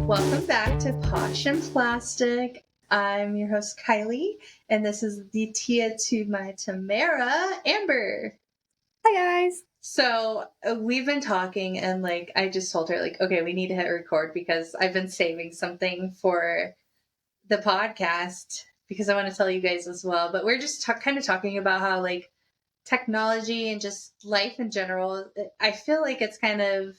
Welcome back to Posh Plastic. I'm your host, Kylie, and this is the Tia to my Tamara, Amber. Hi, guys. So we've been talking, and I just told her, okay, we need to hit record because I've been saving something for the podcast because I want to tell you guys as well. But we're just kind of talking about how, technology and just life in general, I feel like it's kind of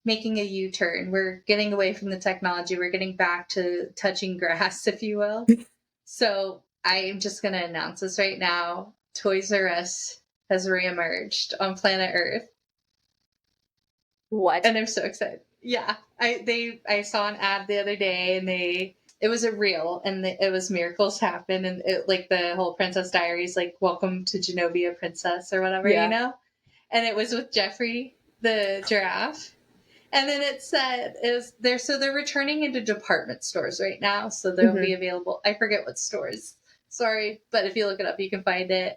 making a U-turn. We're getting away from the technology. We're getting back to touching grass, if you will. So I'm just going to announce this right now. Toys R Us has reemerged on planet Earth. What? And I'm so excited. Yeah. I saw an ad the other day and it was a reel and it was Miracles Happen and the whole Princess Diaries, welcome to Genovia Princess or whatever, Yeah. you know? And it was with Jeffrey, the giraffe. And then it said they're returning into department stores right now. So they'll be available. I forget what stores. Sorry, but if you look it up, you can find it.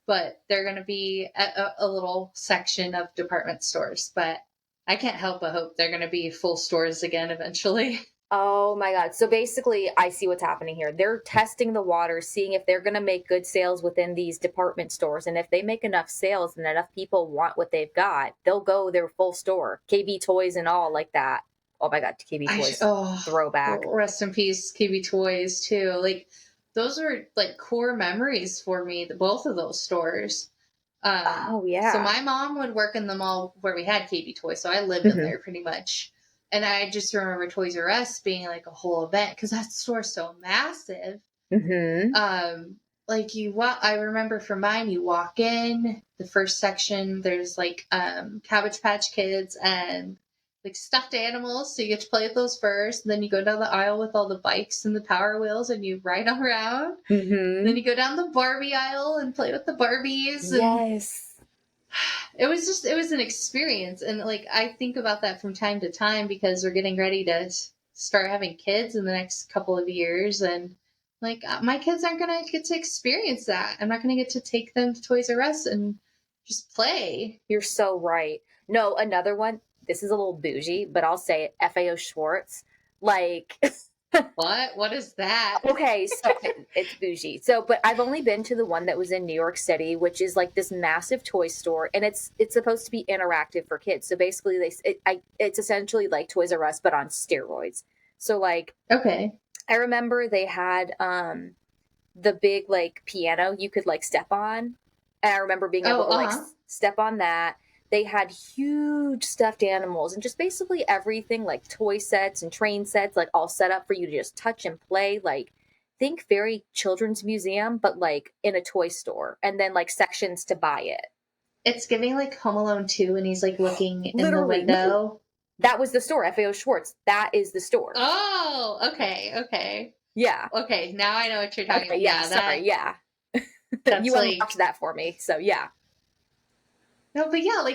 But they're going to be a little section of department stores. But I can't help but hope they're going to be full stores again eventually. Oh my God. So basically, I see what's happening here. They're testing the water, seeing if they're going to make good sales within these department stores. And if they make enough sales and enough people want what they've got, they'll go their full store, KB Toys and all like that. Oh my God, KB Toys throwback. Rest in peace, KB Toys too. Those are core memories for me, both of those stores. Oh yeah. So my mom would work in the mall where we had KB Toys, so I lived in there pretty much. And I just remember Toys R Us being a whole event because that store's so massive. I remember for mine, you walk in the first section. There's Cabbage Patch Kids and stuffed animals, so you get to play with those first. And then you go down the aisle with all the bikes and the Power Wheels, and you ride them around. Then you go down the Barbie aisle and play with the Barbies. Yes. It was an experience. And I think about that from time to time because we're getting ready to start having kids in the next couple of years. And my kids aren't going to get to experience that. I'm not going to get to take them to Toys R Us and just play. You're so right. No, another one. This is a little bougie, but I'll say it. FAO Schwartz. What is that? Okay, so it's bougie. So, but I've only been to the one that was in New York City, which is this massive toy store, and it's supposed to be interactive for kids. So basically, it's essentially like Toys R Us but on steroids. So okay, I remember they had the big piano you could step on, and I remember being able to step on that. They had huge stuffed animals and just basically everything toy sets and train sets, all set up for you to just touch and play. Think very children's museum, but in a toy store, and then sections to buy it. It's giving Home Alone 2 and he's looking in the window. That was the store, FAO Schwartz. That is the store. Oh, okay. Yeah. Okay, now I know what you're talking about. Yeah, sorry, yeah. You unlocked that for me, so yeah. No, but yeah,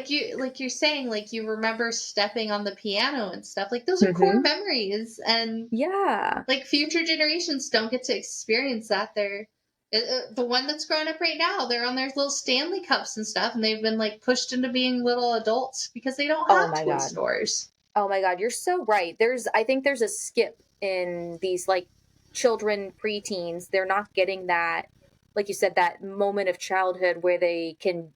you're saying, you remember stepping on the piano and stuff. Those are core memories, and yeah, future generations don't get to experience that. They're the one that's growing up right now. They're on their little Stanley Cups and stuff, and they've been pushed into being little adults because they don't have toy stores. Oh my God, you're so right. I think there's a skip in these children, preteens. They're not getting that, like you said, that moment of childhood where they can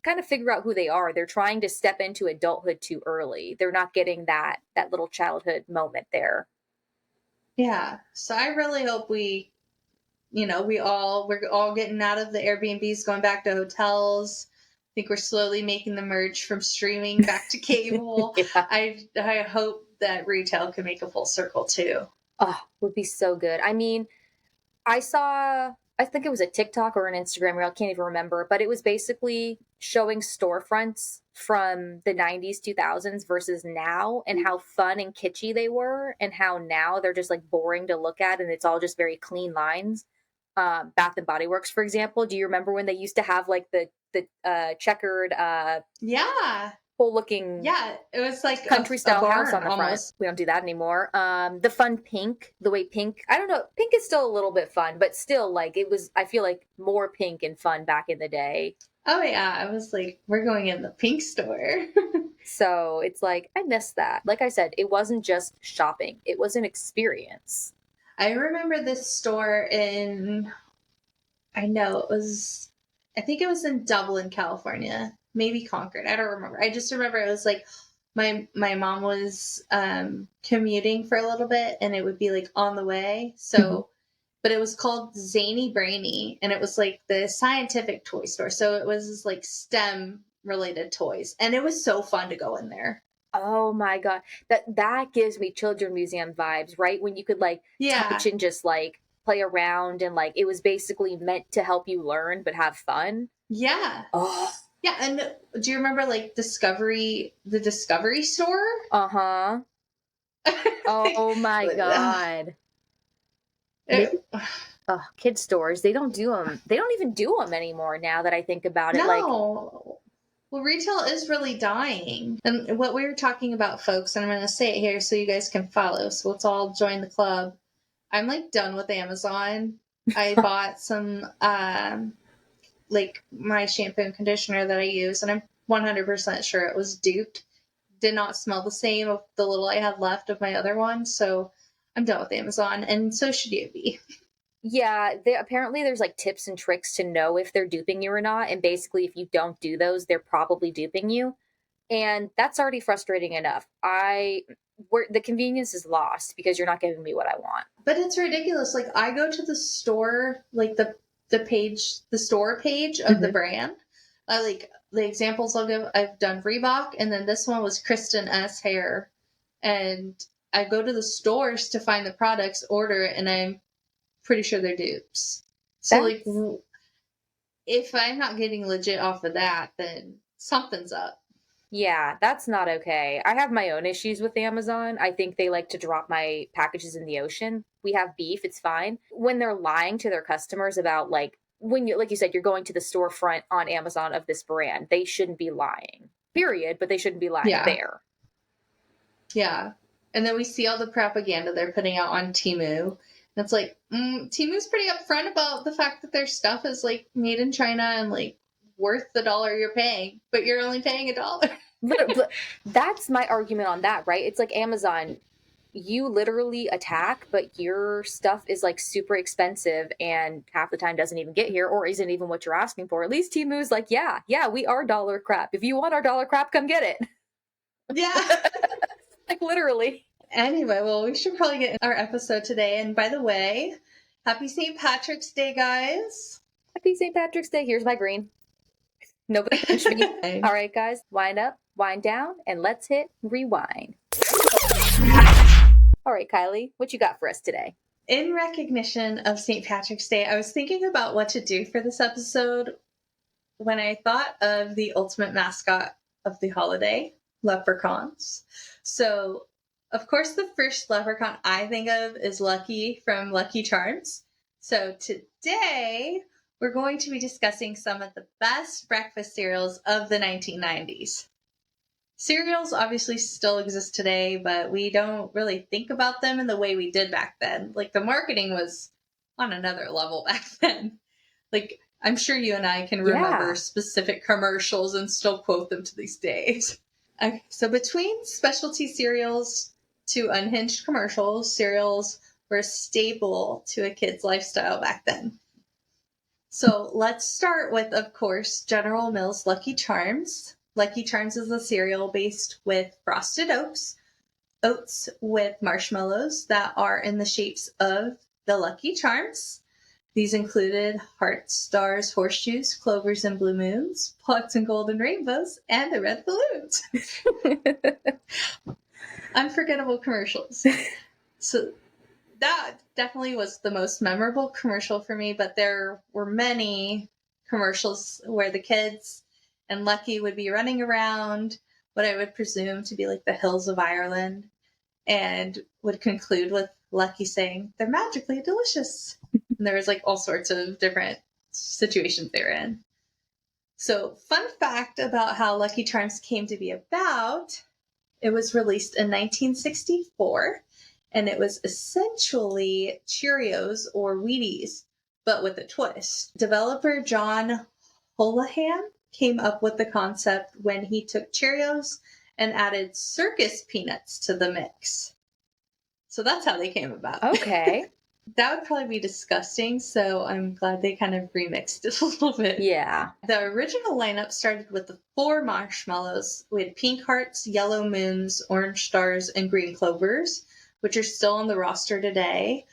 kind of figure out who they are. They're trying to step into adulthood too early. They're not getting that little childhood moment there. Yeah. So I really hope we're all getting out of the Airbnbs, going back to hotels. I think we're slowly making the merge from streaming back to cable. Yeah. I hope that retail can make a full circle too. Oh, would be so good. I mean, I think it was a TikTok or an Instagram reel, I can't even remember, but it was basically showing storefronts from the 90s, 2000s versus now, and how fun and kitschy they were, and how now they're just boring to look at, and it's all just very clean lines. Bath and Body Works, for example. Do you remember when they used to have the checkered whole looking it was country style house on the almost. front? We don't do that anymore. The fun pink, the way pink, I don't know, pink is still a little bit fun, but still it was, I feel more pink and fun back in the day. Oh yeah, I was we're going in the pink store. So it's like, I miss that. Like I said, it wasn't just shopping, it was an experience. I remember this store in, I know it was, I think it was in Dublin, California, maybe Concord. I don't remember. I just remember it was like my mom was commuting for a little bit, and it would be like on the way. So, but it was called Zany Brainy, and it was like the scientific toy store. So it was like STEM related toys, and it was so fun to go in there. Oh my god. That gives me children museum vibes, right? When you could like Yeah. touch and just like play around and like it was basically meant to help you learn but have fun. Yeah. Oh. Yeah, and do you remember like the Discovery store? Uh-huh. Oh my god. They It- oh, kid stores, they don't do them. They don't even do them anymore now that I think about it. Like, no. Well, retail is really dying. And what we were talking about, folks, and I'm going to say it here so you guys can follow. So let's all join the club. I'm like done with Amazon. I bought some, like my shampoo and conditioner that I use, and I'm 100% sure it was duped. Did not smell the same of the little I had left of my other one. So I'm done with Amazon, and so should you be. yeah, apparently there's like tips and tricks to know if they're duping you or not. And basically, if you don't do those, they're probably duping you. And that's already frustrating enough. Where the convenience is lost because you're not giving me what I want. But it's ridiculous. Like I go to the store, like the store page of the brand. I like the examples I'll give. I've done Reebok, and then this one was Kristen S. Hair, and I go to the stores to find the products, order it, and I'm pretty sure they're dupes. So like, That's if I'm not getting legit off of that, then something's up. Yeah, that's not okay. I have my own issues with Amazon. I think they like to drop my packages in the ocean. We have beef, it's fine. When they're lying to their customers about like when you like you said you're going to the storefront on Amazon of this brand, they shouldn't be lying. Period, but they shouldn't be lying Yeah, there. yeah. And then we see all the propaganda they're putting out on Temu. And it's like, Temu's pretty upfront about the fact that their stuff is like made in China and like worth the dollar you're paying, but you're only paying $1. But that's my argument on that, right? It's like Amazon, you literally attack, but your stuff is like super expensive and half the time doesn't even get here or isn't even what you're asking for. At least Timu's like, yeah, we are dollar crap. If you want our dollar crap, come get it. Yeah. Like literally. Anyway, well, we should probably get our episode today. And by the way, happy St. Patrick's Day, guys. Happy St. Patrick's Day. Here's my green. Nobody pinch me. All right, guys, wind up, wind down, and let's hit rewind. All right, Kylie, what you got for us today? In recognition of St. Patrick's Day, I was thinking about what to do for this episode when I thought of the ultimate mascot of the holiday, leprechauns. So, of course, the first leprechaun I think of is Lucky from Lucky Charms. So today, we're going to be discussing some of the best breakfast cereals of the 1990s. Cereals obviously still exist today, but we don't really think about them in the way we did back then. Like the marketing was on another level back then. Like I'm sure you and I can remember specific commercials and still quote them to these days. Okay, so between specialty cereals to unhinged commercials, cereals were a staple to a kid's lifestyle back then. So let's start with, of course, General Mills Lucky Charms. Lucky Charms is a cereal based with frosted oats with marshmallows that are in the shapes of the Lucky Charms. These included hearts, stars, horseshoes, clovers, and blue moons, pots and golden rainbows, and the red balloons. Unforgettable commercials. So that definitely was the most memorable commercial for me, but there were many commercials where the kids and Lucky would be running around what I would presume to be like the hills of Ireland and would conclude with Lucky saying, "They're magically delicious." And there was like all sorts of different situations they were in. So, fun fact about how Lucky Charms came to be about, it was released in 1964. And it was essentially Cheerios or Wheaties, but with a twist. Developer John Holohan came up with the concept when he took Cheerios and added circus peanuts to the mix. So that's how they came about. Okay. That would probably be disgusting, so I'm glad they kind of remixed it a little bit. Yeah. The original lineup started with the 4 marshmallows. We had pink hearts, yellow moons, orange stars, and green clovers, which are still on the roster today.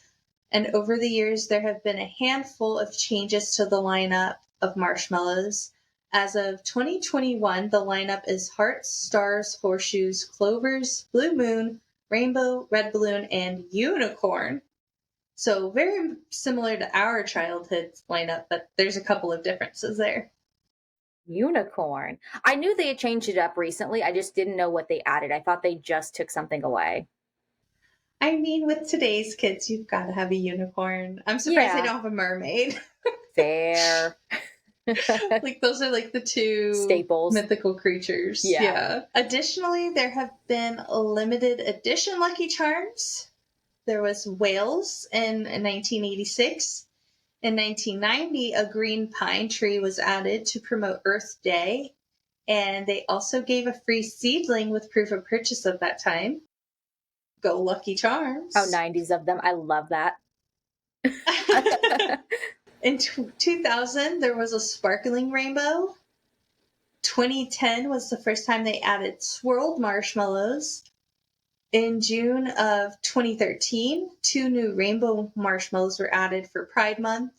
And over the years, there have been a handful of changes to the lineup of marshmallows. As of 2021, the lineup is hearts, stars, horseshoes, clovers, blue moon, rainbow, red balloon, and unicorn. So very similar to our childhood lineup, but there's a couple of differences there. Unicorn. I knew they had changed it up recently. I just didn't know what they added. I thought they just took something away. I mean, with today's kids, you've got to have a unicorn. I'm surprised they Yeah. don't have a mermaid. Fair. Like, those are like the 2 Staples. mythical creatures. Yeah. Additionally, there have been limited edition Lucky Charms. There was whales in 1986. In 1990, a green pine tree was added to promote Earth Day, and they also gave a free seedling with proof of purchase of that time. Go Lucky Charms. Oh, 90s of them. I love that. In 2000, there was a sparkling rainbow. 2010 was the first time they added swirled marshmallows. In June of 2013, 2 new rainbow marshmallows were added for Pride Month.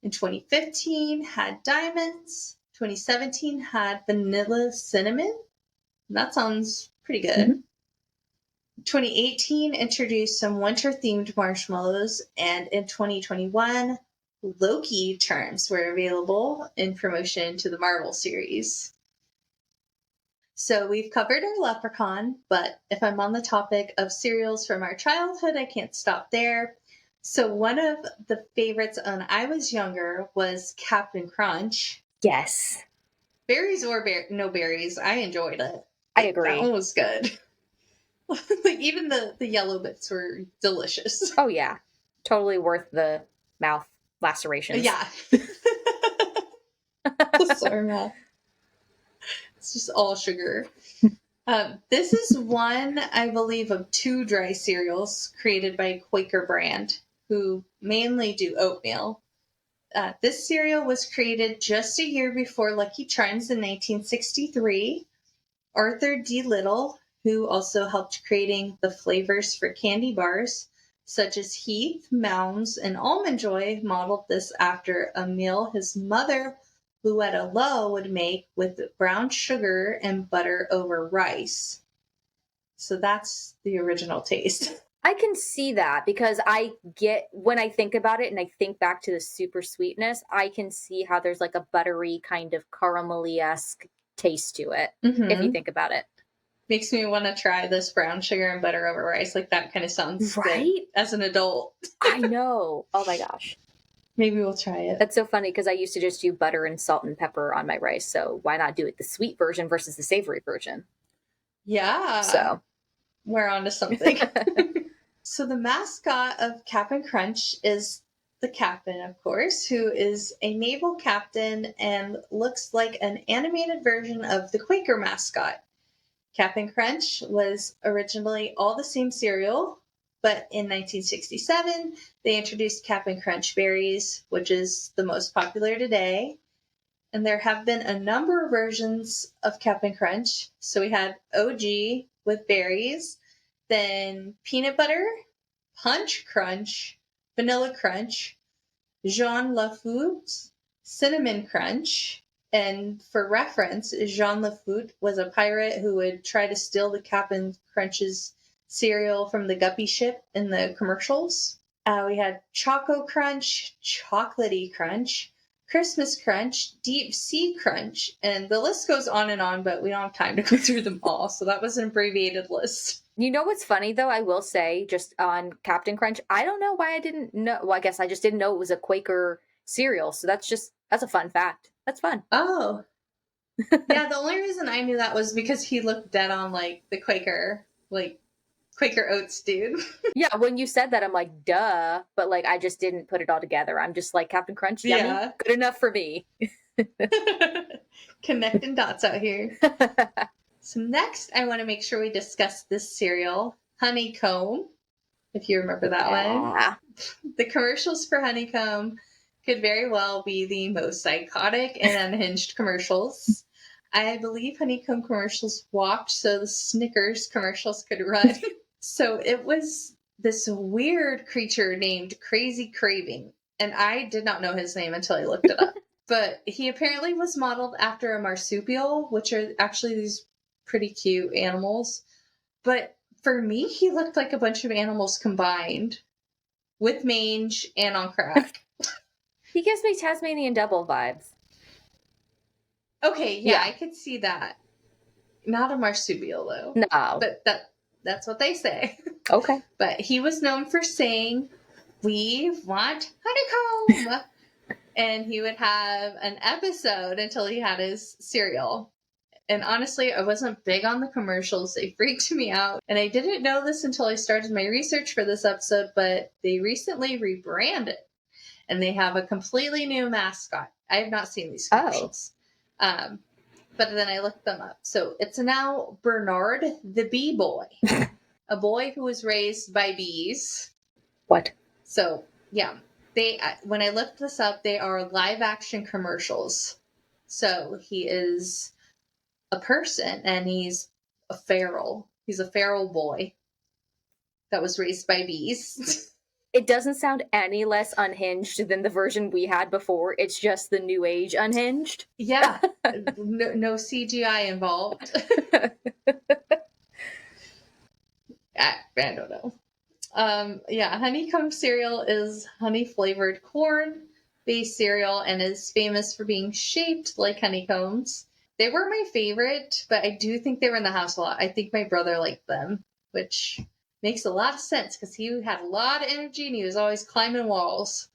In 2015, had diamonds. 2017 had vanilla cinnamon. That sounds pretty good. Mhm. 2018 introduced some winter-themed marshmallows, and in 2021, Loki charms were available in promotion to the Marvel series. So we've covered our leprechaun, but if I'm on the topic of cereals from our childhood, I can't stop there. So one of the favorites when I was younger was Captain Crunch. Yes. Berries or no berries, I enjoyed it. I agree. That one was good. Like, even the yellow bits were delicious. Oh, yeah. Totally worth the mouth lacerations. Yeah. Sorry, Matt. It's just all sugar. This is one, I believe, of 2 dry cereals created by Quaker brand, who mainly do oatmeal. This cereal was created just a year before Lucky Charms in 1963. Arthur D. Little, who also helped creating the flavors for candy bars, such as Heath, Mounds, and Almond Joy, modeled this after a meal his mother, Louetta Lowe, would make with brown sugar and butter over rice. So that's the original taste. I can see that because when I think about it and I think back to the super sweetness, I can see how there's like a buttery kind of caramelly-esque taste to it, if you think about it. Makes me want to try this brown sugar and butter over rice. Like, that kind of sounds right good as an adult. I know. Oh my gosh. Maybe we'll try it. That's so funny because I used to just do butter and salt and pepper on my rice. So why not do it the sweet version versus the savory version? Yeah. So we're on to something. So the mascot of Cap'n Crunch is the captain, of course, who is a naval captain and looks like an animated version of the Quaker mascot. Cap'n Crunch was originally all the same cereal, but in 1967, they introduced Cap'n Crunch Berries, which is the most popular today. And there have been a number of versions of Cap'n Crunch. So we had OG with berries, then peanut butter, Punch Crunch, Vanilla Crunch, Jean Lafute, Cinnamon Crunch. And for reference, Jean Lafute was a pirate who would try to steal the Cap'n Crunch's cereal from the Guppy ship in the commercials. We had Choco Crunch, Chocolatey Crunch, Christmas Crunch, Deep Sea Crunch, and the list goes on, but we don't have time to go through them all. So that was an abbreviated list. You know what's funny, though? I will say, just on Captain Crunch, I don't know why I didn't know. Well, I guess I just didn't know it was a Quaker cereal. So that's a fun fact. That's fun. Oh. Yeah, the only reason I knew that was because he looked dead on, like, the Quaker Oats dude. Yeah, when you said that, I'm like, duh. But, like, I just didn't put it all together. I'm just like, Captain Crunch, yummy, Yeah. good enough for me. Connecting dots out here. So next, I want to make sure we discuss this cereal, Honeycomb, if you remember that one. The commercials for Honeycomb could very well be the most psychotic and unhinged commercials. I believe Honeycomb commercials walked so the Snickers commercials could run. So it was this weird creature named Crazy Craving, and I did not know his name until I looked it up. But he apparently was modeled after a marsupial, which are actually these pretty cute animals. But for me, he looked like a bunch of animals combined with mange and on crack. He gives me Tasmanian Devil vibes. Okay, yeah, I could see that. Not a marsupial, though. No. But that's what they say. Okay. But he was known for saying, "We want honeycomb." And he would have an episode until he had his cereal. And honestly, I wasn't big on the commercials. They freaked me out. And I didn't know this until I started my research for this episode, but they recently rebranded and they have a completely new mascot. I have not seen these commercials. But then I looked them up. So it's now Bernard the Bee Boy, a boy who was raised by bees. What? So, yeah. When I looked this up, they are live action commercials. So he is a person and he's a feral. He's a feral boy that was raised by bees. It doesn't sound any less unhinged than the version we had before. It's just the new age unhinged. Yeah. No CGI involved. I don't know. Honeycomb cereal is honey flavored corn based cereal and is famous for being shaped like honeycombs. They were my favorite, but I do think they were in the house a lot. I think my brother liked them, which makes a lot of sense because he had a lot of energy and he was always climbing walls.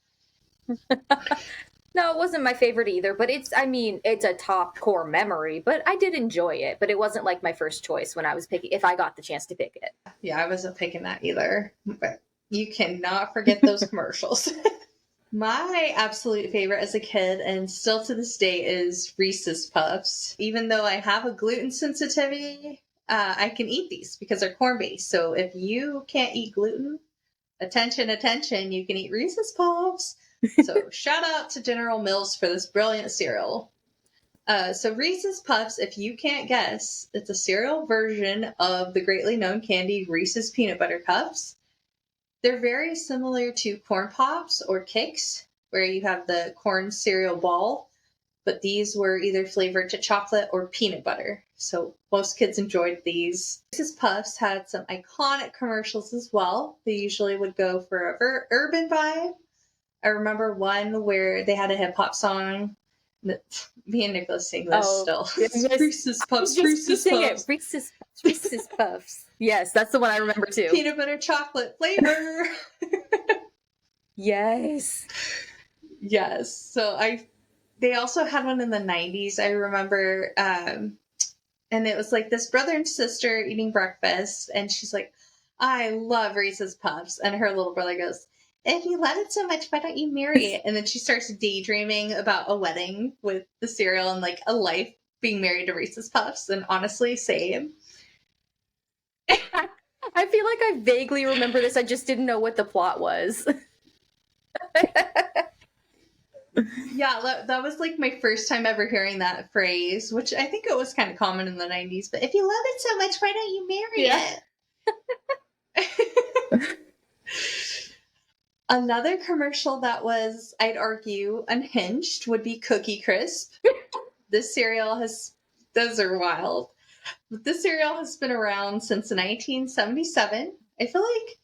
No, it wasn't my favorite either, but it's a top core memory, but I did enjoy it, but it wasn't like my first choice when I was picking, if I got the chance to pick it. Yeah, I wasn't picking that either, but you cannot forget those commercials. My absolute favorite as a kid, and still to this day, is Reese's Puffs. Even though I have a gluten sensitivity, I can eat these because they're corn-based. So if you can't eat gluten, attention, you can eat Reese's Puffs. So shout out to General Mills for this brilliant cereal. So Reese's Puffs, if you can't guess, it's a cereal version of the greatly known candy Reese's Peanut Butter Cups. They're very similar to Corn Pops or Kix, where you have the corn cereal ball, but these were either flavored to chocolate or peanut butter. So most kids enjoyed these. Reese's Puffs had some iconic commercials as well. They usually would go for a urban vibe. I remember one where they had a hip hop song. Me and Nicholas sing this still. Yes. Reese's Puffs, Reese's Puffs. Reese's Puffs, Reese's Puffs. Yes, that's the one I remember too. Peanut butter chocolate flavor. Yes. Yes. So they also had one in the 90s. I remember, and it was like this brother and sister eating breakfast, and she's like, "I love Reese's Puffs," and her little brother goes, "If you love it so much, why don't you marry it?" And then she starts daydreaming about a wedding with the cereal and like a life being married to Reese's Puffs. And honestly, same. I feel like I vaguely remember this. I just didn't know what the plot was. Yeah, that was like my first time ever hearing that phrase, which I think it was kind of common in the 90s. But if you love it so much, why don't you marry it? Another commercial that was, I'd argue, unhinged would be Cookie Crisp. This cereal those are wild. But this cereal has been around since 1977. I feel like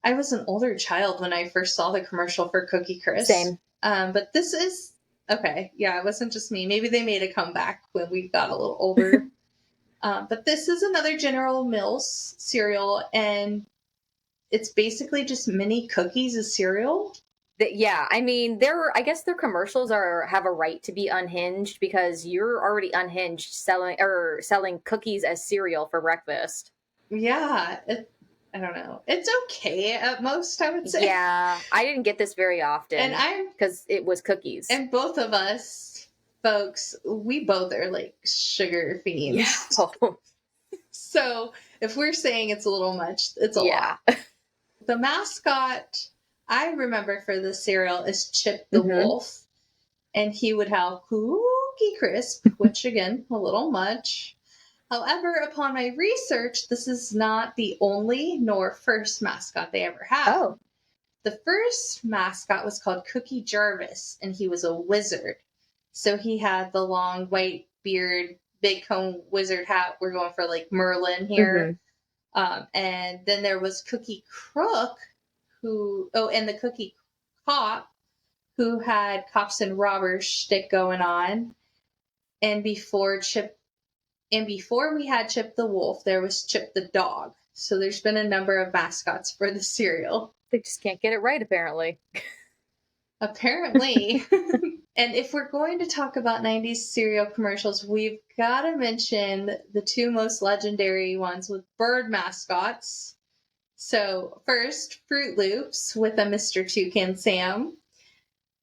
I was an older child when I first saw the commercial for Cookie Crisp. Same. But this is, okay, yeah, it wasn't just me. Maybe they made a comeback when we got a little older. But this is another General Mills cereal, and it's basically just mini cookies as cereal. Yeah, I mean, I guess their commercials have a right to be unhinged because you're already unhinged selling cookies as cereal for breakfast. Yeah, I don't know. It's okay at most, I would say. Yeah, I didn't get this very often, and because it was cookies. And both of us folks, we both are like sugar fiends. Yeah. Oh, So if we're saying it's a little much, it's a yeah. lot. The mascot I remember for the cereal is Chip the Mm-hmm. Wolf, and he would have Cookie Crisp, which again, a little much. However, upon my research, this is not the only nor first mascot they ever had. Oh. The first mascot was called Cookie Jarvis, and he was a wizard. So he had the long white beard, big cone wizard hat. We're going for like Merlin Mm-hmm. here. And then there was Cookie Crook, and the Cookie Cop, who had cops and robbers shtick going on. And before we had Chip the Wolf, there was Chip the Dog. So there's been a number of mascots for the cereal. They just can't get it right, apparently. Apparently. And if we're going to talk about 90s cereal commercials, we've got to mention the two most legendary ones with bird mascots. So, first, Froot Loops with a Mr. Toucan Sam.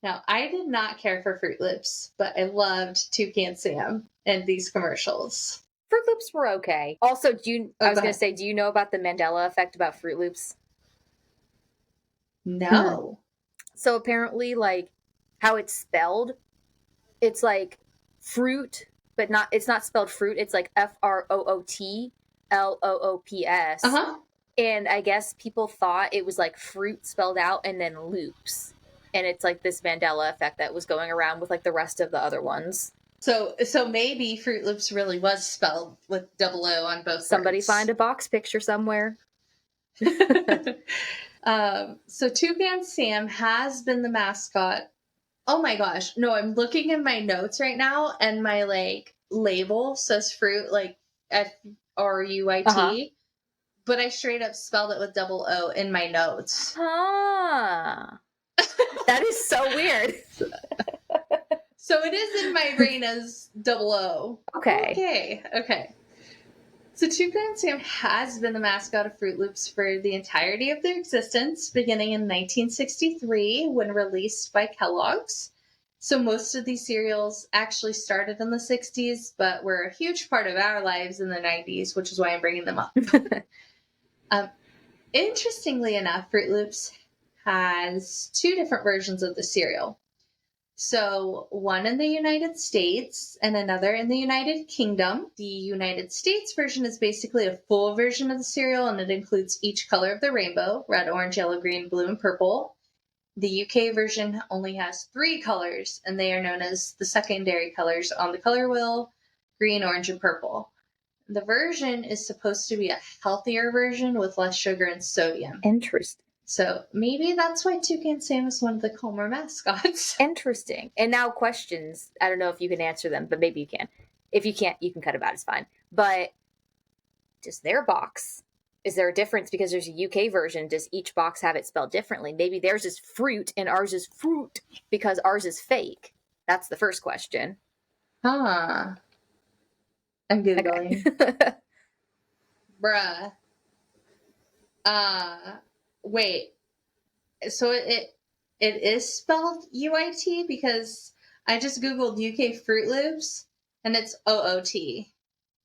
Now, I did not care for Froot Loops, but I loved Toucan Sam and these commercials. Fruit Loops were okay. Also, I was go going to ahead. say, do you know about the Mandela effect about Fruit Loops? No. So apparently, like, how it's spelled, it's like fruit, but it's not spelled fruit. It's like FROOTLOOPS. Uh-huh. And I guess people thought it was like fruit spelled out and then loops. And it's like this Mandela effect that was going around with like the rest of the other ones. So maybe Froot Loops really was spelled with double O on both Somebody words. find a box picture somewhere. So Toucan Sam has been the mascot. Oh my gosh. No, I'm looking in my notes right now and my like label says fruit like FRUIT. Uh-huh. But I straight up spelled it with double O in my notes. Huh. That is so weird. So it is in my brain as double O. Okay. Okay. So Toucan Sam has been the mascot of Froot Loops for the entirety of their existence, beginning in 1963 when released by Kellogg's. So most of these cereals actually started in the 60s, but were a huge part of our lives in the 90s, which is why I'm bringing them up. Interestingly enough, Froot Loops has two different versions of the cereal. So one in the United States and another in the United Kingdom. The United States version is basically a full version of the cereal, and it includes each color of the rainbow: red, orange, yellow, green, blue, and purple. The UK version only has 3 colors, and they are known as the secondary colors on the color wheel: green, orange, and purple. The version is supposed to be a healthier version with less sugar and sodium. Interesting. So maybe that's why Toucan Sam is one of the calmer mascots. Interesting. And now questions. I don't know if you can answer them, but maybe you can. If you can't, you can cut them out. It's fine. But does their box, is there a difference because there's a UK version? Does each box have it spelled differently? Maybe theirs is fruit and ours is fruit because ours is fake. That's the first question. Huh. I'm Googling. Okay. Bruh. Wait. So it is spelled UIT because I just Googled UK Fruit Loops and it's OOT.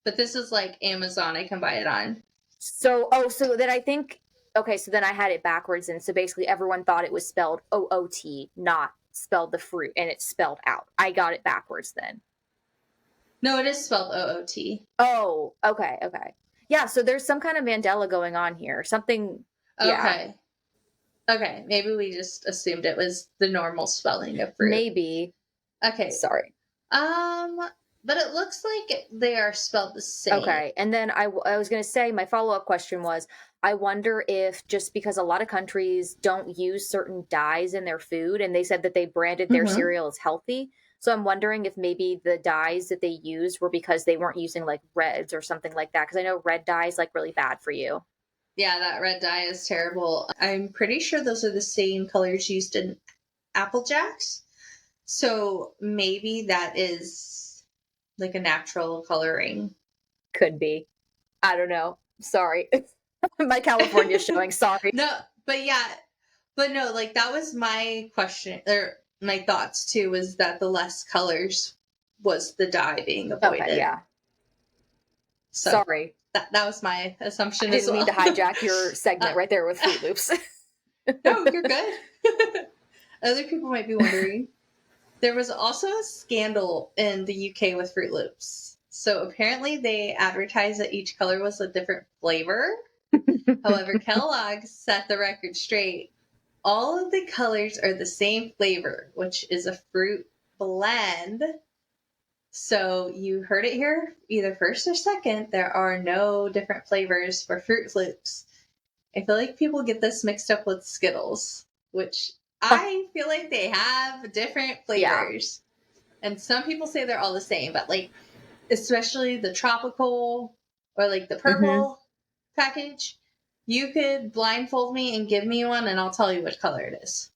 But this is like Amazon I can buy it on. So then I think, okay, so then I had it backwards. And so basically everyone thought it was spelled OOT, not spelled the fruit, and it's spelled out. I got it backwards then. No, it is spelled OOT. Oh, okay. Yeah, so there's some kind of Mandela going on here. Something, yeah. Okay, maybe we just assumed it was the normal spelling of fruit. Maybe. Okay. Sorry. But it looks like they are spelled the same. Okay, and then I was going to say, my follow-up question was, I wonder if just because a lot of countries don't use certain dyes in their food, and they said that they branded their cereal as healthy, so I'm wondering if maybe the dyes that they used were because they weren't using like reds or something like that, because I know red dye is like really bad for you. Yeah, that red dye is terrible. I'm pretty sure those are the same colors used in Apple Jacks. So maybe that is like a natural coloring. Could be. I don't know. Sorry. My California showing. Sorry. No, but no, like that was my question or my thoughts too, was that the less colors was the dye being avoided. Okay, yeah. So Sorry. that was my assumption I as didn't well. mean to hijack your segment right there with Froot Loops. No, you're good. Other people might be wondering. There was also a scandal in the UK with Froot Loops. So apparently they advertised that each color was a different flavor. However, Kellogg set the record straight. All of the colors are the same flavor, which is a fruit blend. So you heard it here, either first or second, there are no different flavors for Froot Loops. I feel like people get this mixed up with Skittles, which I feel like they have different flavors. Yeah. And some people say they're all the same, but like, especially the tropical or like the purple package, you could blindfold me and give me one and I'll tell you which color it is.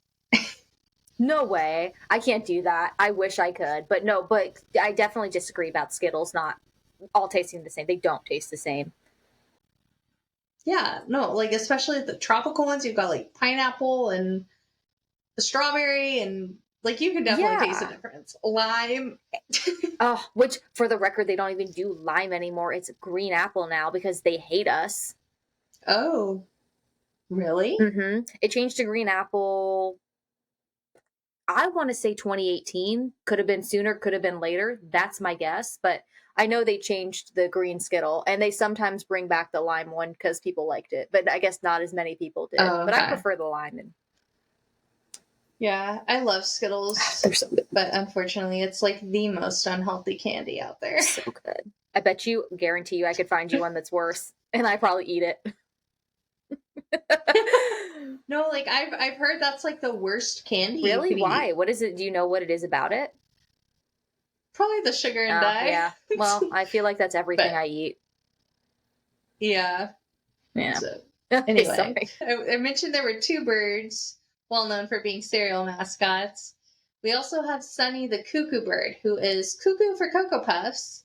No way. I can't do that. I wish I could. But no, but I definitely disagree about Skittles not all tasting the same. They don't taste the same. Yeah, no, like especially the tropical ones, you've got like pineapple and strawberry and like you can definitely taste the difference. Lime. Oh, which for the record, they don't even do lime anymore. It's green apple now because they hate us. Oh, really? It changed to green apple. I want to say 2018. Could have been sooner, could have been later. That's my guess. But I know they changed the green Skittle and they sometimes bring back the lime one because people liked it. But I guess not as many people did. Oh, okay. But I prefer the lime. Yeah, I love Skittles. They're so good. But unfortunately, it's like the most unhealthy candy out there. So good. I bet you, guarantee you, I could find you one that's worse. And I probably eat it. No, like I've heard that's like the worst candy. Really? Why? Eat. What is it? Do you know what it is about it? Probably the sugar and dye. Yeah. Well, I feel like that's everything I eat. Yeah. Yeah. So, anyway, I mentioned there were two birds well known for being cereal mascots. We also have Sunny the cuckoo bird, who is cuckoo for Cocoa Puffs.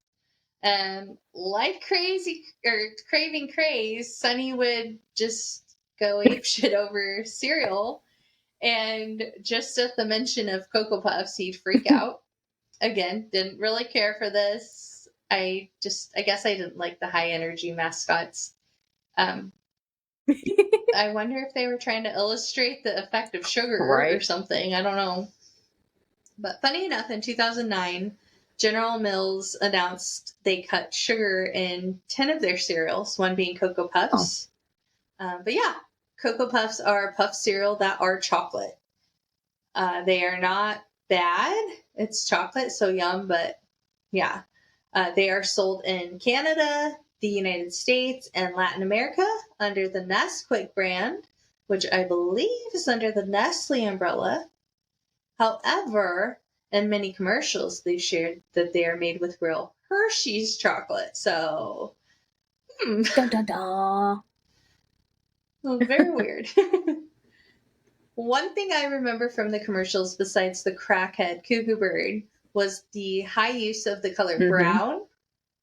Like crazy or craving craze, Sunny would just go apeshit over cereal, and just at the mention of Cocoa Puffs, he'd freak out. Again, didn't really care for this. I guess I didn't like the high energy mascots. I wonder if they were trying to illustrate the effect of sugar or something. I don't know. But funny enough, in 2009, General Mills announced they cut sugar in 10 of their cereals, one being Cocoa Puffs. But yeah, Cocoa Puffs are puff cereal that are chocolate. They are not bad. It's chocolate, so yum, but yeah. They are sold in Canada, the United States, and Latin America under the Nesquik brand, which I believe is under the Nestle umbrella. However, in many commercials, they've shared that they are made with real Hershey's chocolate. So, Dun, dun, dun. Well, very weird. One thing I remember from the commercials, besides the crackhead cuckoo bird, was the high use of the color brown,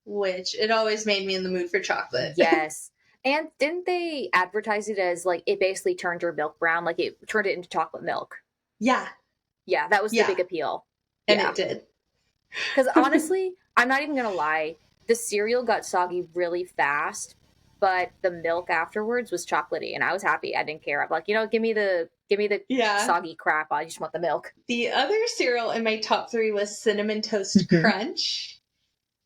which it always made me in the mood for chocolate. Yes. And didn't they advertise it as like it basically turned your milk brown, like it turned it into chocolate milk? Yeah. Yeah, that was the big appeal. And it did. Because honestly, I'm not even going to lie, the cereal got soggy really fast, but the milk afterwards was chocolatey, and I was happy. I didn't care. I'm like, give me the soggy crap. I just want the milk. The other cereal in my top 3 was Cinnamon Toast Crunch.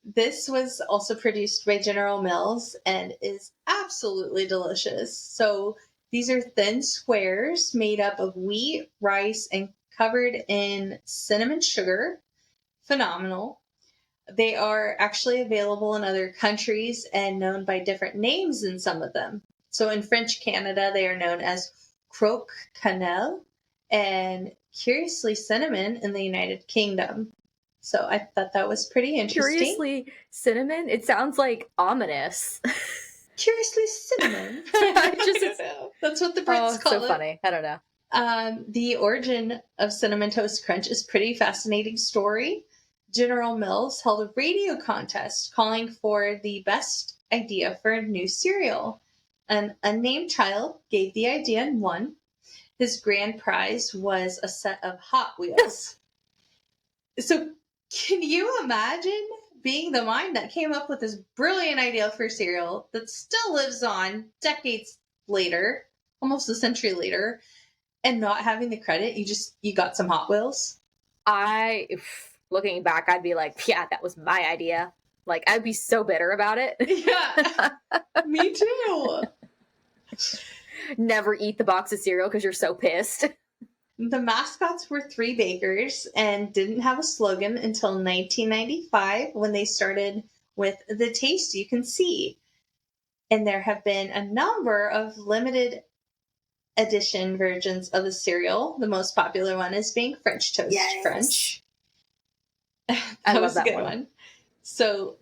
This was also produced by General Mills and is absolutely delicious. So these are thin squares made up of wheat, rice, and covered in cinnamon sugar. Phenomenal. They are actually available in other countries and known by different names in some of them. So in French Canada, they are known as croque cannelle and curiously cinnamon in the United Kingdom. So I thought that was pretty interesting. Curiously cinnamon? It sounds like ominous. Curiously cinnamon. I don't know. That's what the Brits call it. So funny. I don't know. The origin of Cinnamon Toast Crunch is a pretty fascinating story. General Mills held a radio contest calling for the best idea for a new cereal. An unnamed child gave the idea and won. His grand prize was a set of Hot Wheels. So Can you imagine being the mind that came up with this brilliant idea for cereal that still lives on decades later, almost a century later, and not having the credit? You got some Hot Wheels. Looking back, I'd be like, yeah, that was my idea. Like, I'd be so bitter about it. Yeah, me too. Never eat the box of cereal because you're so pissed. The mascots were three bakers and didn't have a slogan until 1995 when they started with The Taste You Can See. And there have been a number of limited edition versions of the cereal. The most popular one is being French Toast Crunch. That was a good one. So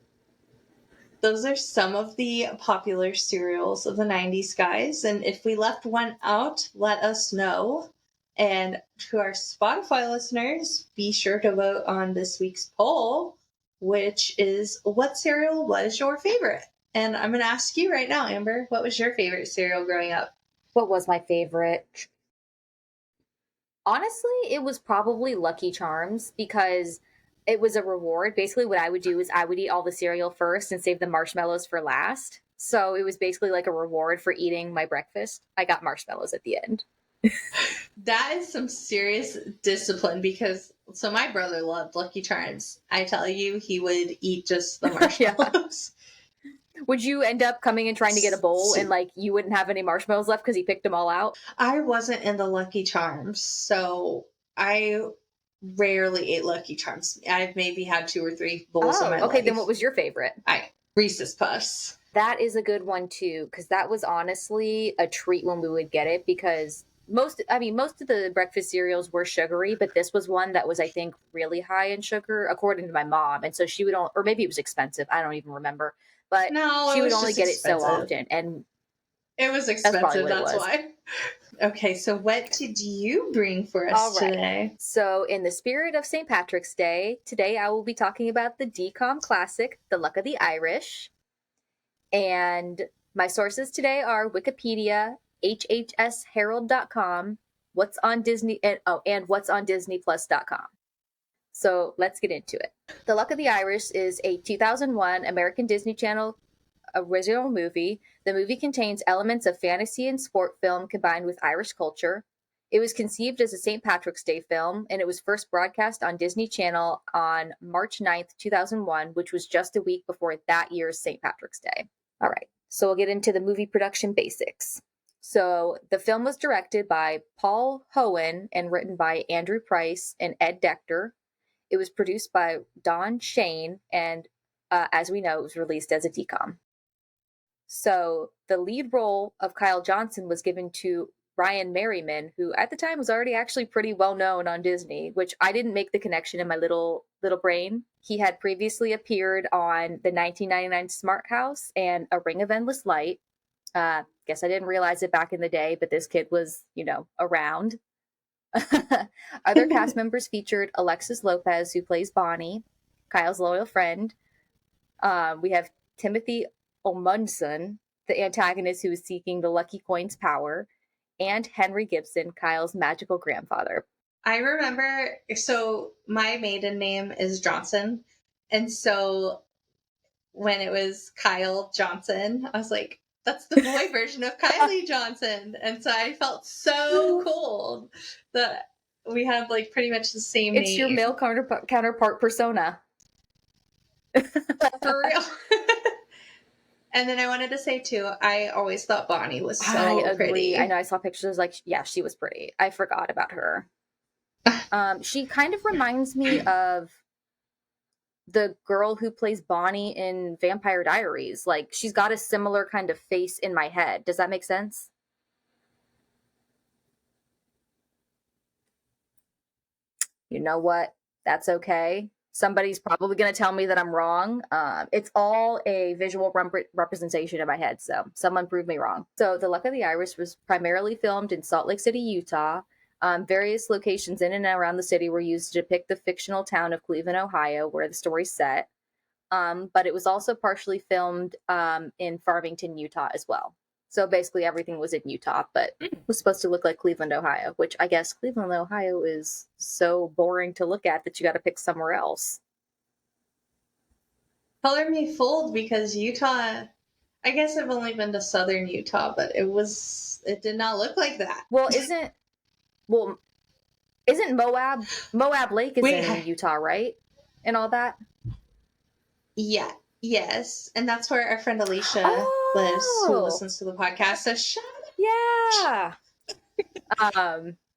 those are some of the popular cereals of the 90s, guys. And if we left one out, let us know. And to our Spotify listeners, be sure to vote on this week's poll, which is what cereal was your favorite? And I'm going to ask you right now, Amber, what was your favorite cereal growing up? What was my favorite? Honestly, it was probably Lucky Charms because it was a reward. Basically, what I would do is I would eat all the cereal first and save the marshmallows for last. So it was basically like a reward for eating my breakfast. I got marshmallows at the end. That is some serious discipline because so my brother loved Lucky Charms. I tell you, he would eat just the marshmallows. Would you end up coming and trying to get a bowl and like you wouldn't have any marshmallows left because he picked them all out? I wasn't in the Lucky Charms, so I rarely ate Lucky Charms. I've maybe had 2 or 3 bowls in my life. Okay, then what was your favorite? Reese's Puffs. That is a good one too, because that was honestly a treat when we would get it because most of the breakfast cereals were sugary, but this was one that was, I think, really high in sugar, according to my mom. And so she would, or maybe it was expensive. I don't even remember, but she would only get it so often. And it was expensive. That's why. Okay, so what did you bring for us today? So in the spirit of St. Patrick's Day, today I will be talking about the DCOM classic, The Luck of the Irish. And my sources today are Wikipedia, hhsherald.com, what's on Disney, and what's on disneyplus.com. So let's get into it. The Luck of the Irish is a 2001 American Disney Channel original movie. The movie contains elements of fantasy and sport film combined with Irish culture. It was conceived as a St. Patrick's Day film, and it was first broadcast on Disney Channel on March 9th, 2001, which was just a week before that year's St. Patrick's Day. All right, so we'll get into the movie production basics. So the film was directed by Paul Hohen and written by Andrew Price and Ed Decter. It was produced by Don Shane, and as we know, it was released as a DCOM. So the lead role of Kyle Johnson was given to Ryan Merriman, who at the time was already actually pretty well known on Disney, which I didn't make the connection in my little brain. He had previously appeared on the 1999 Smart House and A Ring of Endless Light. Guess I didn't realize it back in the day, but this kid was, around. Other cast members featured Alexis Lopez, who plays Bonnie, Kyle's loyal friend. We have Timothy Omundson, the antagonist who is seeking the Lucky Coin's power, and Henry Gibson, Kyle's magical grandfather. I remember, so my maiden name is Johnson, and so when it was Kyle Johnson, I was like, that's the boy version of Kylie Johnson. And so I felt so cool that we had like pretty much the same name. It's your male counterpart persona. For real. And then I wanted to say too, I always thought Bonnie was so pretty. I know, I saw pictures like, yeah, she was pretty. I forgot about her. She kind of reminds me of the girl who plays Bonnie in Vampire Diaries. Like, she's got a similar kind of face in my head. Does that make sense? You know what? That's okay. Somebody's probably going to tell me that I'm wrong. It's all a visual representation in my head, so someone prove me wrong. So The Luck of the Irish was primarily filmed in Salt Lake City, Utah. Various locations in and around the city were used to depict the fictional town of Cleveland, Ohio, where the story's set. But it was also partially filmed in Farmington, Utah as well. So basically everything was in Utah, but it was supposed to look like Cleveland, Ohio, which I guess Cleveland, Ohio is so boring to look at that you got to pick somewhere else. color me fooled because Utah, I guess I've only been to southern Utah, but it did not look like that. Well, isn't Moab Lake is Wait, in Utah, right? And all that? yeah, yes. And that's where our friend Alicia lives, who Oh, listens to the podcast. So shut yeah.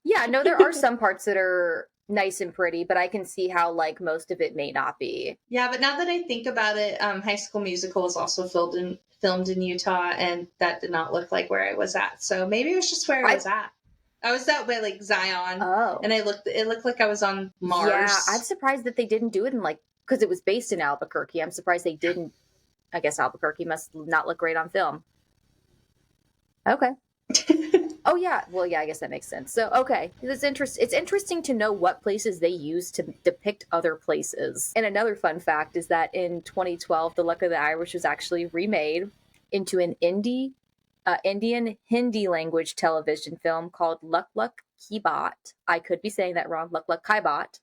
Yeah, no, there are some parts that are nice and pretty, but I can see how like most of it may not be. Yeah, but now that I think about it, High School Musical was also filmed in Utah, and that did not look like where I was at. So maybe it was just where I was at. I was out by like Zion, and it looked like I was on Mars. Yeah, I'm surprised that they didn't do it in like, because it was based in Albuquerque. I'm surprised they didn't. I guess Albuquerque must not look great on film. Okay. Oh yeah, well yeah, I guess that makes sense. So okay, it's interesting to know what places they use to depict other places. And another fun fact is that in 2012, The Luck of the Irish was actually remade into an Indian Hindi language television film called Luck Luck Kibat. I could be saying that wrong. Luck Luck Kibat,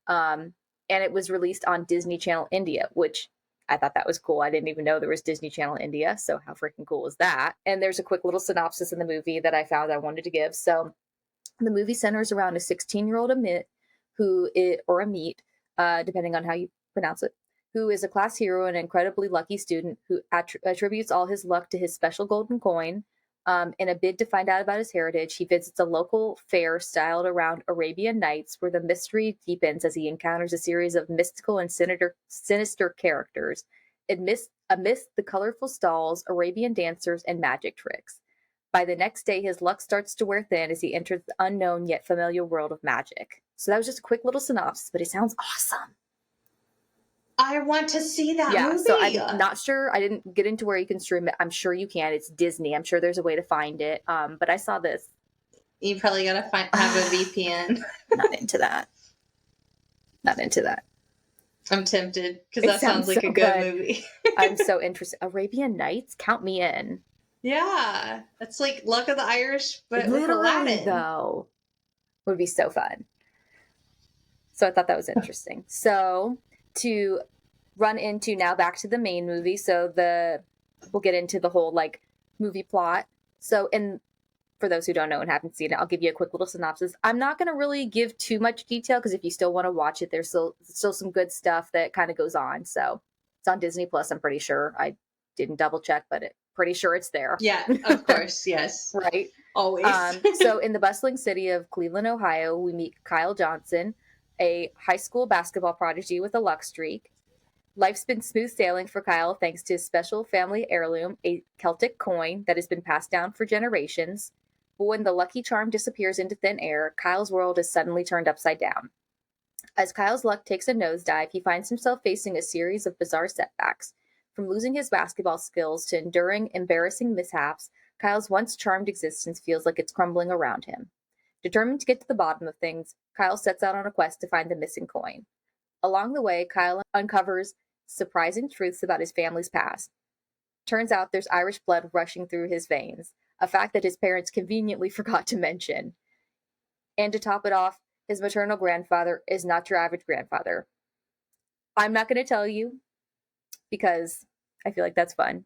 and it was released on Disney Channel India, which I thought that was cool. I didn't even know there was Disney Channel India, so how freaking cool is that? And there's a quick little synopsis in the movie that I found I wanted to give. So the movie centers around a 16-year-old Amit, or Amit, depending on how you pronounce it, who is a class hero and an incredibly lucky student who attributes all his luck to his special golden coin. In a bid to find out about his heritage, he visits a local fair styled around Arabian Nights, where the mystery deepens as he encounters a series of mystical and sinister characters amidst the colorful stalls, Arabian dancers, and magic tricks. By the next day, his luck starts to wear thin as he enters the unknown yet familiar world of magic. So that was just a quick little synopsis, but it sounds awesome. I want to see that movie. So I'm not sure. I didn't get into where you can stream it. I'm sure you can. It's Disney. I'm sure there's a way to find it. But I saw this. You probably gotta have a VPN. Not into that. Not into that. I'm tempted because that sounds like a good movie. I'm so interested. Arabian Nights? Count me in. Yeah. It's like Luck of the Irish, but literally, with Aladdin. Though. Would be so fun. So I thought that was interesting. So to run into now back to the main movie. So we'll get into the whole like movie plot. So for those who don't know and haven't seen it, I'll give you a quick little synopsis. I'm not going to really give too much detail because if you still want to watch it, there's still some good stuff that kind of goes on. So it's on Disney Plus. I'm pretty sure. I didn't double check, but pretty sure it's there. Yeah, of course. Yes. Right. Always. So in the bustling city of Cleveland, Ohio, we meet Kyle Johnson, a high school basketball prodigy with a luck streak. Life's been smooth sailing for Kyle thanks to his special family heirloom, a Celtic coin that has been passed down for generations. But when the lucky charm disappears into thin air, Kyle's world is suddenly turned upside down. As Kyle's luck takes a nosedive, he finds himself facing a series of bizarre setbacks. From losing his basketball skills to enduring embarrassing mishaps, Kyle's once charmed existence feels like it's crumbling around him. Determined to get to the bottom of things, Kyle sets out on a quest to find the missing coin. Along the way, Kyle uncovers surprising truths about his family's past. Turns out there's Irish blood rushing through his veins, a fact that his parents conveniently forgot to mention. And to top it off, his maternal grandfather is not your average grandfather. I'm not going to tell you because I feel like that's fun.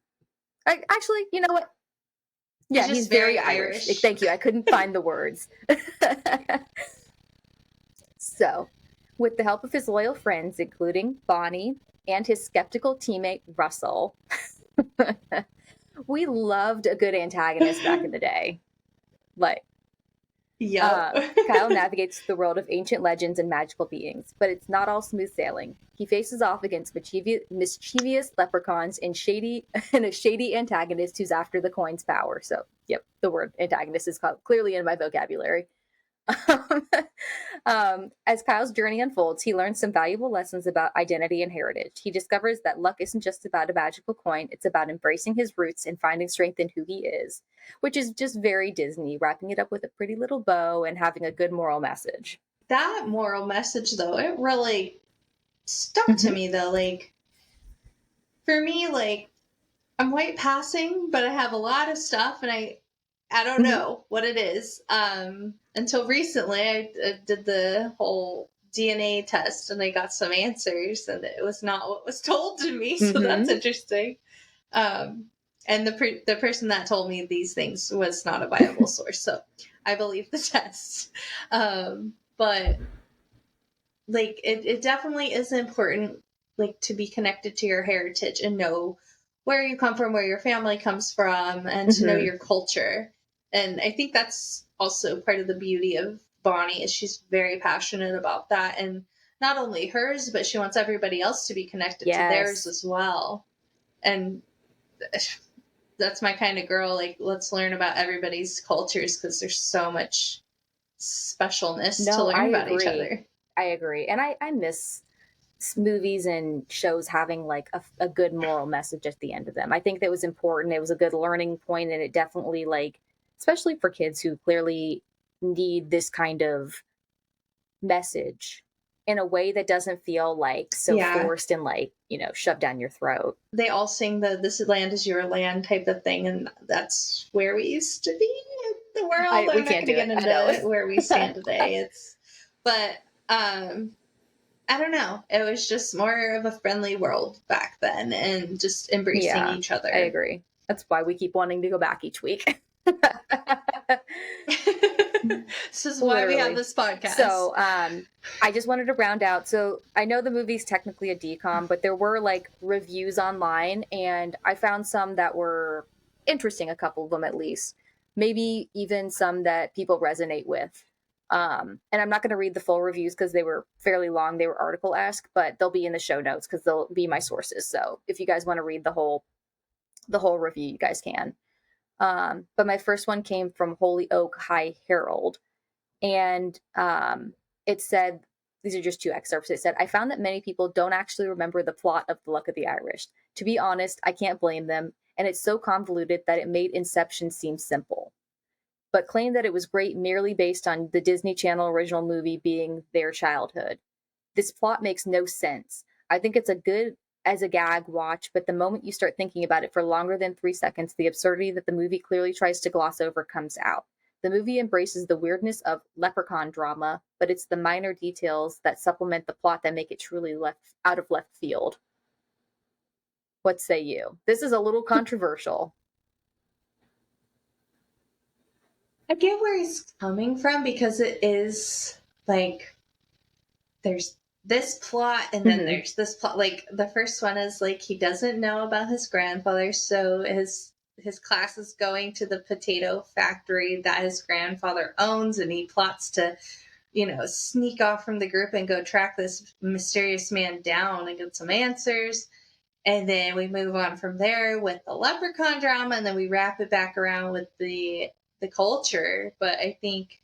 Actually, you know what? Yeah, he's very Irish. Thank you. I couldn't find the words. So, with the help of his loyal friends, including Bonnie and his skeptical teammate, Russell, we loved a good antagonist back in the day. Like, Kyle navigates the world of ancient legends and magical beings, but it's not all smooth sailing. He faces off against mischievous leprechauns and a shady antagonist who's after the coin's power. So, yep, the word antagonist is clearly in my vocabulary. As Kyle's journey unfolds, he learns some valuable lessons about identity and heritage. He discovers that luck isn't just about a magical coin, it's about embracing his roots and finding strength in who he is, which is just very Disney, wrapping it up with a pretty little bow and having a good moral message. That moral message, though, it really stuck to me, though. Like, for me, like, I'm white passing, but I have a lot of stuff, and I don't know what it is. Until recently, I did the whole DNA test and I got some answers and it was not what was told to me. So that's Mm-hmm. interesting. Um, and the person that told me these things was not a viable source. So I believe the test. But like it definitely is important like to be connected to your heritage and know where you come from, where your family comes from, and to know Mm-hmm. your culture. And I think that's also part of the beauty of Bonnie is she's very passionate about that, and not only hers, but she wants everybody else to be connected to theirs Yes. as well. And that's my kind of girl. Like, let's learn about everybody's cultures because there's so much specialness to No, I learn about each agree. other. I agree. And I miss movies and shows having like a good moral message at the end of them. I think that was important. It was a good learning point, and it definitely like, especially for kids who clearly need this kind of message in a way that doesn't feel like so Yeah. forced and like, shoved down your throat. They all sing the "This land is your land" type of thing, and that's where we used to be in the world. We I'm not can't going to do it. get I know. into where we stand today. But I don't know. It was just more of a friendly world back then, and just embracing Yeah, each I other. agree. That's why we keep wanting to go back each week. This is why we have Literally. this podcast. So, I just wanted to round out. So, I know the movie's technically a DCOM, but there were like reviews online, and I found some that were interesting, a couple of them at least. Maybe even some that people resonate with. And I'm not going to read the full reviews because they were fairly long. They were article-esque, but they'll be in the show notes because they'll be my sources. So, if you guys want to read the whole review, you guys can. But my first one came from Holy Oak High Herald, and it said, these are just two excerpts. It said, I found that many people don't actually remember the plot of The Luck of the Irish. To be honest, I can't blame them, and it's so convoluted that it made Inception seem simple. But claimed that it was great merely based on the Disney Channel original movie being their childhood. This plot makes no sense. I think it's a good as a gag watch, but the moment you start thinking about it for longer than 3 seconds, the absurdity that the movie clearly tries to gloss over comes out. The movie embraces the weirdness of leprechaun drama, but it's the minor details that supplement the plot that make it truly out of left field. What say you? This is a little controversial. I get where he's coming from because it is like there's this plot and then Mm-hmm. there's this plot. Like the first one is like he doesn't know about his grandfather, so his class is going to the potato factory that his grandfather owns, and he plots to sneak off from the group and go track this mysterious man down and get some answers. And then we move on from there with the leprechaun drama, and then we wrap it back around with the culture. But I think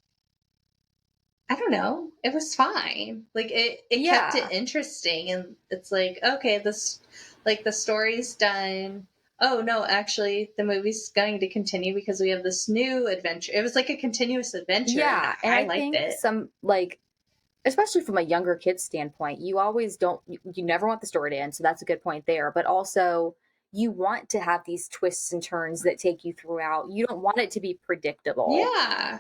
I don't know. It was fine. Like it kept it Yeah. interesting, and it's like okay, this like the story's done. Oh no, actually, the movie's going to continue because we have this new adventure. It was like a continuous adventure, and Yeah. And I I liked think it. some, like, especially from a younger kid standpoint, you always don't, you never want the story to end. So that's a good point there. But also, you want to have these twists and turns that take you throughout. You don't want it to be predictable. Yeah,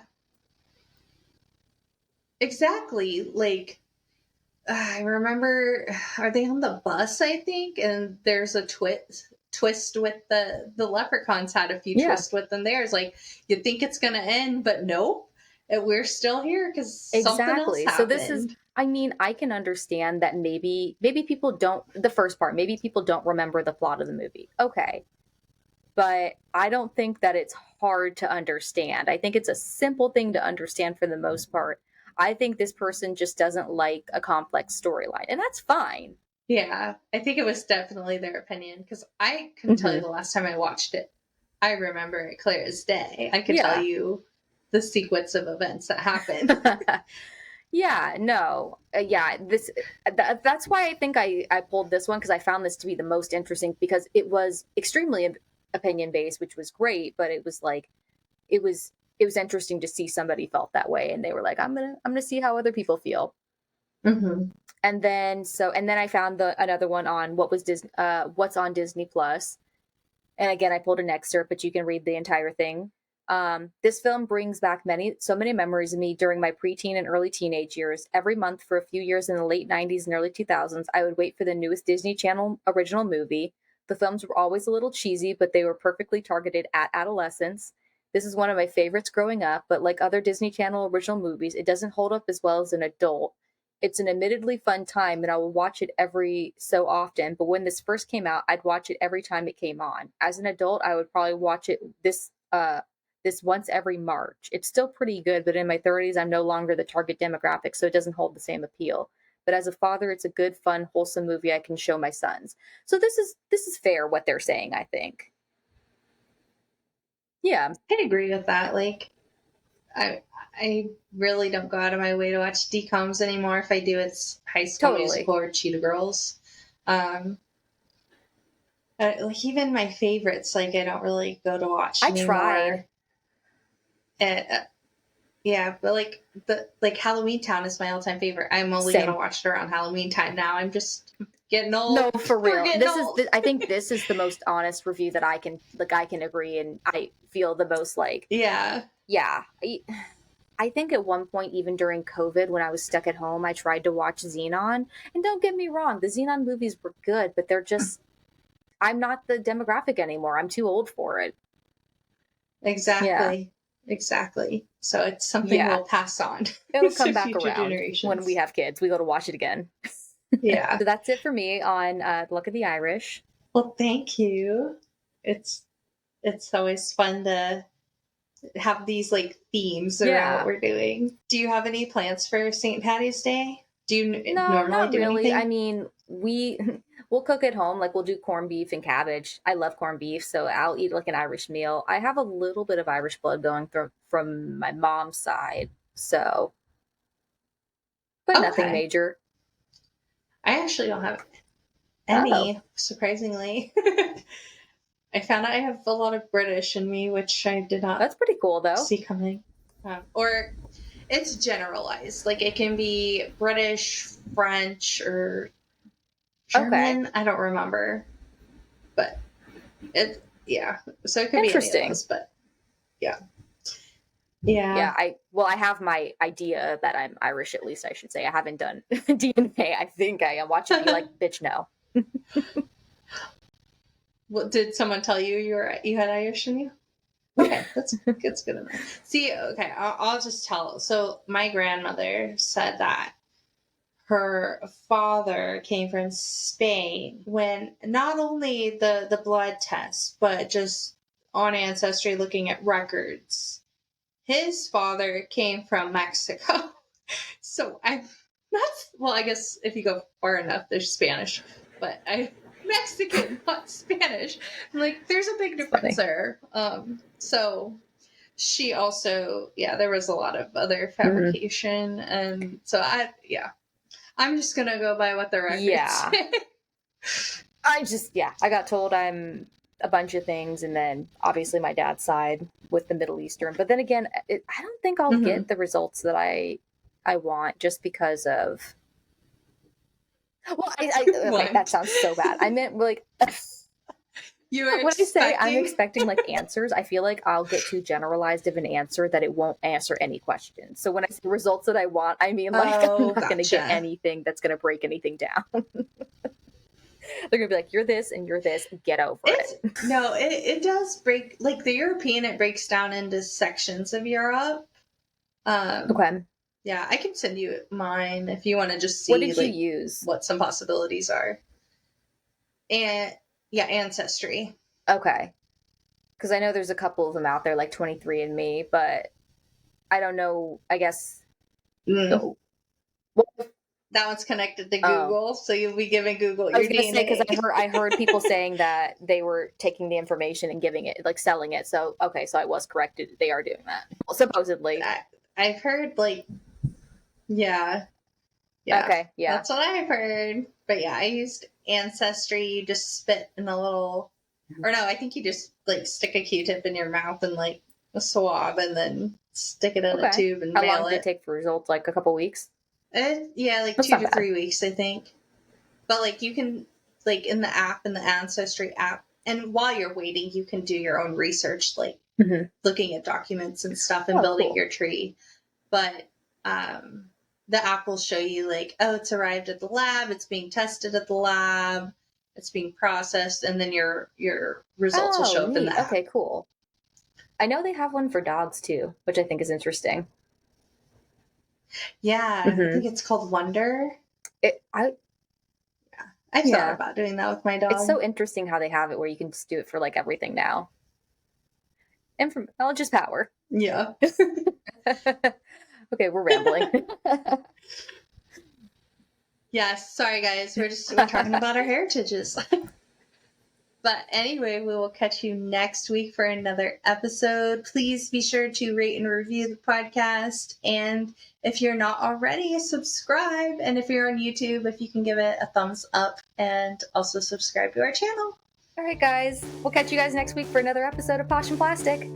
exactly. Like I remember, are they on the bus? I think, and there's a twist with the leprechauns had a few Yeah, twists with them. There's like you think it's gonna end, but nope, and we're still here because something else exactly. So this is, happened. I mean, I can understand that maybe people don't, the first part, maybe people don't remember the plot of the movie. Okay. But I don't think that it's hard to understand. I think it's a simple thing to understand for the most part. I think this person just doesn't like a complex storyline, and that's fine. Yeah, I think it was definitely their opinion because I couldn't tell you Hmm. the last time I watched it. I remember it clear as day. I could tell Yeah. you the sequence of events that happened. Yeah, no. Yeah, that's why I think I pulled this one because I found this to be the most interesting because it was extremely opinion based, which was great, but it was like it was interesting to see somebody felt that way and they were like I'm going to see how other people feel. Hmm. And then I found the another one on what's on Disney Plus. And again, I pulled an excerpt, but you can read the entire thing. This film brings back so many memories of me during my preteen and early teenage years. Every month for a few years in the late 90s and early 2000s, I would wait for the newest Disney Channel original movie. The films were always a little cheesy, but they were perfectly targeted at adolescents. This is one of my favorites growing up, but like other Disney Channel original movies, it doesn't hold up as well as an adult. It's an admittedly fun time, and I will watch it every so often. But when this first came out, I'd watch it every time it came on. As an adult, I would probably watch it this once every March. It's still pretty good, but in my 30s, I'm no longer the target demographic, so it doesn't hold the same appeal. But as a father, it's a good, fun, wholesome movie I can show my sons. So this is fair what they're saying, I think. Yeah. I agree with that. Like, I really don't go out of my way to watch DCOMs anymore. If I do, it's High School Musical or Cheetah Girls. Like even my favorites, like I don't really go to watch anymore. Yeah, but like Halloween Town is my all-time favorite. I'm only gonna watch it around Halloween time now. I'm just getting old. No, for real. I think this is the most honest review that I can agree, and I feel the most like yeah. I think at one point, even during COVID, when I was stuck at home, I tried to watch Xenon. And don't get me wrong, the Xenon movies were good, but they're just, I'm not the demographic anymore. I'm too old for it. Exactly. Yeah. Exactly. So it's something we'll pass on. It'll come back around when we have kids. We go to watch it again. Yeah. So that's it for me on Luck of the Irish. Well, thank you. It's always fun to have these like themes around what we're doing. Do you have any plans for St. Patty's Day? Do you normally do anything? I mean, we'll cook at home. Like we'll do corned beef and cabbage. I love corned beef, so I'll eat like an Irish meal. I have a little bit of Irish blood going from my mom's side, so but nothing major. I actually don't have any, surprisingly. I found out I have a lot of British in me, which I did not. That's pretty cool, though. See coming. Or it's generalized. Like it can be British, French, or German. I don't remember, but So it could be any of those, but yeah. I have my idea that I'm Irish. At least I should say I haven't done DNA. I think I am watching you like bitch. No. Well, did someone tell you you had Irish in you? Okay, that's good enough. See, okay, I'll just tell. So my grandmother said that her father came from Spain when not only the blood test, but just on Ancestry looking at records, his father came from Mexico. So I guess if you go far enough, there's Spanish, but Mexican, not Spanish. I'm like, there's a big difference there. So she also, there was a lot of other fabrication, and so I'm just gonna go by what the records say. I got told I'm a bunch of things, and then obviously my dad's side with the Middle Eastern. But then again, I don't think I'll get the results that I want just because of. Well, okay, that sounds so bad. I meant like when I say I'm expecting like answers, I feel like I'll get too generalized of an answer that it won't answer any questions. So when I say results that I want, I mean like I'm not going to get anything that's going to break anything down. They're going to be like, you're this and you're this. Get over it. No, it does break. Like the European, it breaks down into sections of Europe. Okay. Yeah, I can send you mine if you want to just see what did you use? What some possibilities are. And Ancestry. Okay. Because I know there's a couple of them out there, like 23andMe, but I don't know. I guess. So, that one's connected to Google, so you'll be giving Google your DNA. Because I heard people saying that they were taking the information and giving it, like selling it. So so I was corrected. They are doing that supposedly. I've heard yeah. Okay, yeah. That's what I've heard. But I used Ancestry. You just spit in a little, or no, I think you just like stick a Q-tip in your mouth and like a swab, and then stick it in a tube and mail it. How long did it take for results? Like a couple weeks? Like that's 2 to 3 weeks, I think. But like you can like in the Ancestry app, and while you're waiting, you can do your own research. Like looking at documents and stuff and building cool. your tree. But the app will show you like, oh, it's arrived at the lab, it's being tested at the lab, it's being processed, and then your results will show up in the app. Okay, cool. I know they have one for dogs too, which I think is interesting. Yeah, I think it's called Wonder. I've thought about doing that with my dog. It's so interesting how they have it where you can just do it for like everything now. And from just power. Yeah. Okay, we're rambling. Yes, sorry guys, we're talking about our heritages. But anyway, we will catch you next week for another episode. Please be sure to rate and review the podcast. And if you're not already, subscribe. And if you're on YouTube, if you can give it a thumbs up and also subscribe to our channel. All right, guys. We'll catch you guys next week for another episode of Posh Plastic.